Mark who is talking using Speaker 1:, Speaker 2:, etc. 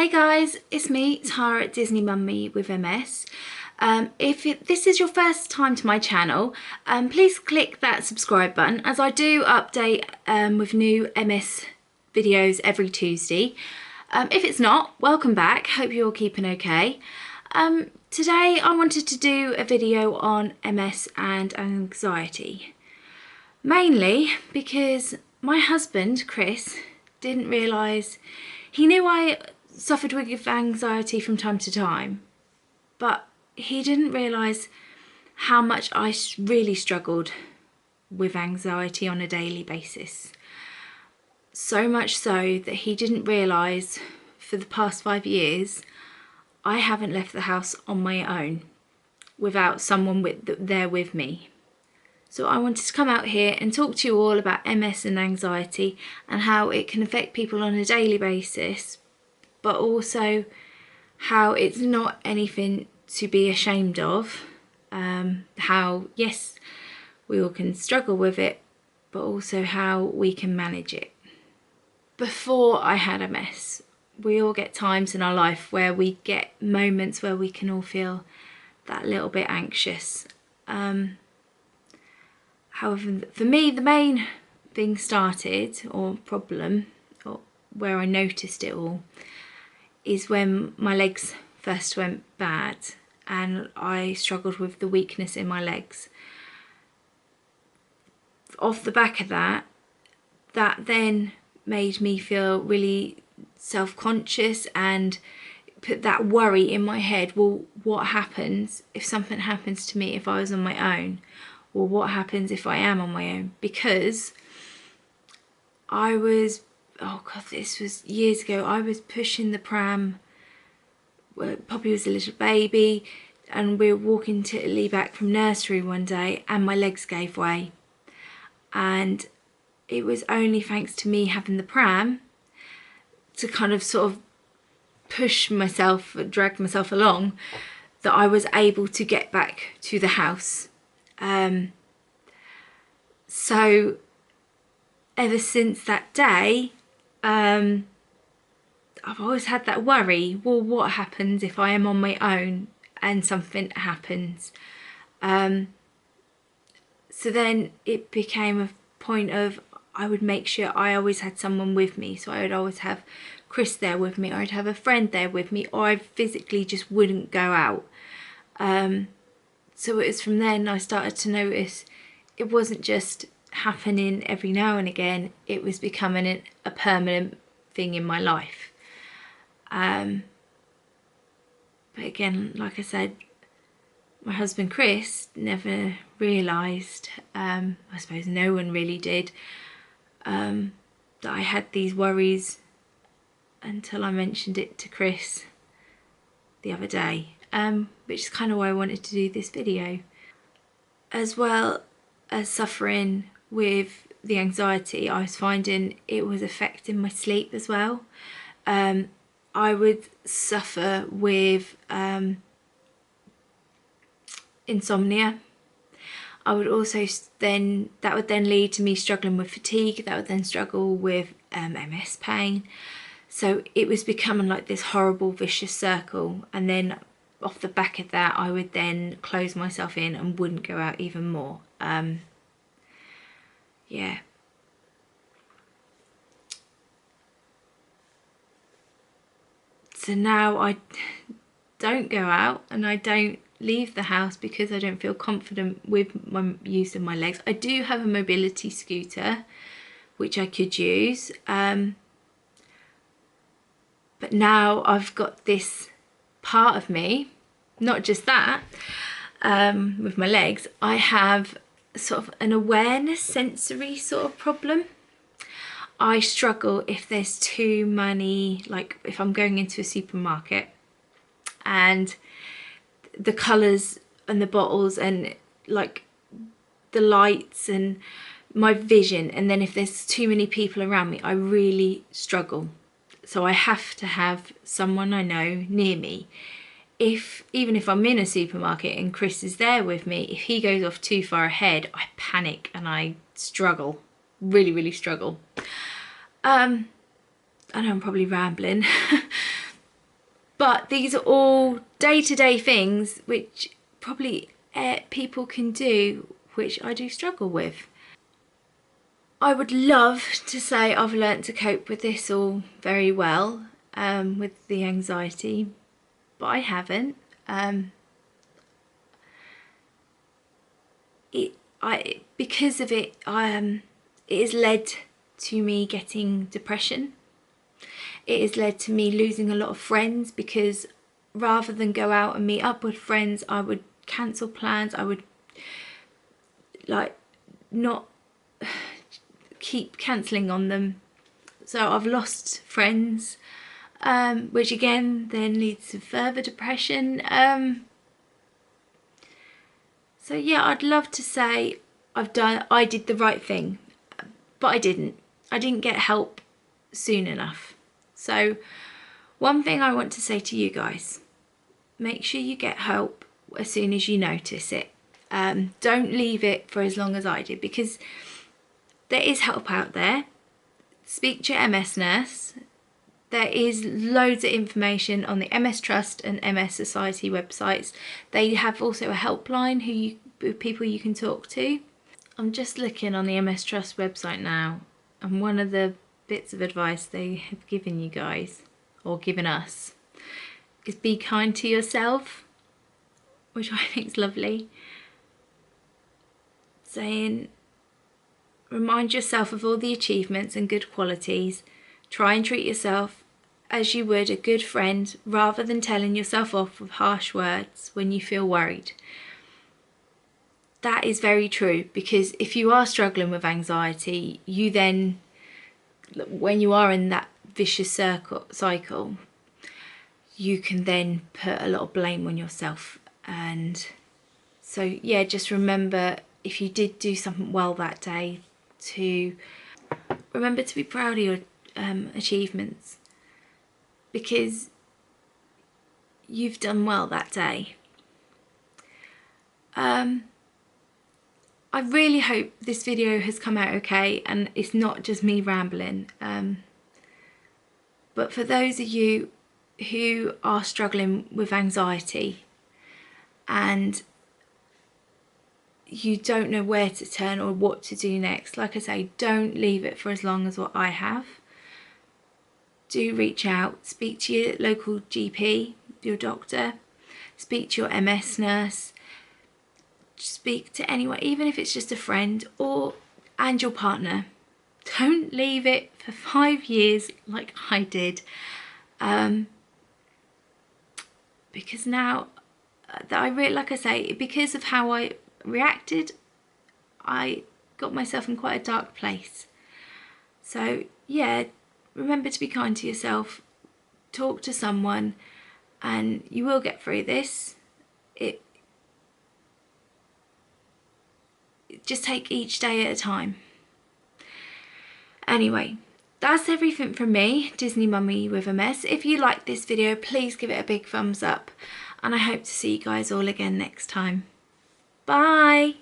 Speaker 1: Hey guys, it's me, Tara at Disney Mummy with MS. If this is your first time to my channel, please click that subscribe button as I do update with new MS videos every Tuesday. If it's not, welcome back, hope you're all keeping okay. Today I wanted to do a video on MS and anxiety. Mainly because my husband, Chris, didn't realise, he knew I suffered with anxiety from time to time, but he didn't realise how much I really struggled with anxiety on a daily basis. So much so that he didn't realise for the past 5 years I haven't left the house on my own without someone there with me. So I wanted to come out here and talk to you all about MS and anxiety and how it can affect people on a daily basis, but also how it's not anything to be ashamed of. How, yes, we all can struggle with it, but also how we can manage it. Before I had MS, we all get times in our life where we get moments where we can all feel that little bit anxious. However, for me, the main thing started, or problem, or where I noticed it all, is when my legs first went bad and I struggled with the weakness in my legs. Off the back of that then made me feel really self-conscious and put that worry in my head. Well, what happens if something happens to me if I was on my own? Well, what happens if I am on my own? Because I was, oh God, this was years ago, I was pushing the pram. Poppy was a little baby and we were walking to Italy back from nursery one day and my legs gave way. And it was only thanks to me having the pram to kind of sort of push myself, drag myself along, that I was able to get back to the house. So ever since that day, I've always had that worry. Well, what happens if I am on my own and something happens? So then it became a point of, I would make sure I always had someone with me. So I would always have Chris there with me, or I'd have a friend there with me, or I physically just wouldn't go out. So it was from then I started to notice it wasn't just happening every now and again, it was becoming a permanent thing in my life. But again, like I said, my husband Chris never realised, I suppose no one really did, that I had these worries until I mentioned it to Chris the other day, which is kind of why I wanted to do this video. As well as suffering with the anxiety, I was finding it was affecting my sleep as well. I would suffer with insomnia. I would also that would then lead to me struggling with fatigue, that would then struggle with MS pain. So it was becoming like this horrible vicious circle, and then off the back of that I would then close myself in and wouldn't go out even more. Yeah. So now I don't go out and I don't leave the house because I don't feel confident with my use of my legs. I do have a mobility scooter which I could use, but now I've got this part of me, not just that, with my legs, I have sort of an awareness sensory sort of problem. I struggle if there's too many, like if I'm going into a supermarket and the colours and the bottles and like the lights and my vision, and then if there's too many people around me, I really struggle. So I have to have someone I know near me. Even if I'm in a supermarket and Chris is there with me, if he goes off too far ahead, I panic and I struggle, really struggle. I know I'm probably rambling, But these are all day-to-day things which probably people can do, which I do struggle with. I would love to say I've learnt to cope with this all very well, with the anxiety, but I haven't. Because of it, it has led to me getting depression. It has led to me losing a lot of friends, because rather than go out and meet up with friends, I would cancel plans. I would not keep cancelling on them. So I've lost friends, which again then leads to further depression. So yeah, I'd love to say I did the right thing, but I didn't. I didn't get help soon enough. So one thing I want to say to you guys, make sure you get help as soon as you notice it. Don't leave it for as long as I did, because there is help out there. Speak to your MS nurse. There is loads of information on the MS Trust and MS Society websites. They have also a helpline people you can talk to. I'm just looking on the MS Trust website now, and one of the bits of advice they have given you guys, or given us, is be kind to yourself, which I think is lovely. Saying, remind yourself of all the achievements and good qualities. Try and treat yourself as you would a good friend, rather than telling yourself off with harsh words when you feel worried. That is very true, because if you are struggling with anxiety, you then, when you are in that vicious cycle, you can then put a lot of blame on yourself. And so yeah, just remember, if you did do something well that day, to remember to be proud of your achievements, because you've done well that day. I really hope this video has come out okay, and it's not just me rambling. But for those of you who are struggling with anxiety and you don't know where to turn or what to do next, like I say, don't leave it for as long as what I have. Do reach out, speak to your local GP, your doctor, speak to your MS nurse, speak to anyone, even if it's just a friend and your partner. Don't leave it for 5 years like I did, because now that like I say, because of how I reacted, I got myself in quite a dark place. So yeah, remember to be kind to yourself, talk to someone, and you will get through this. Just take each day at a time. Anyway, that's everything from me, Disney Mummy with MS. If you liked this video, please give it a big thumbs up, and I hope to see you guys all again next time. Bye!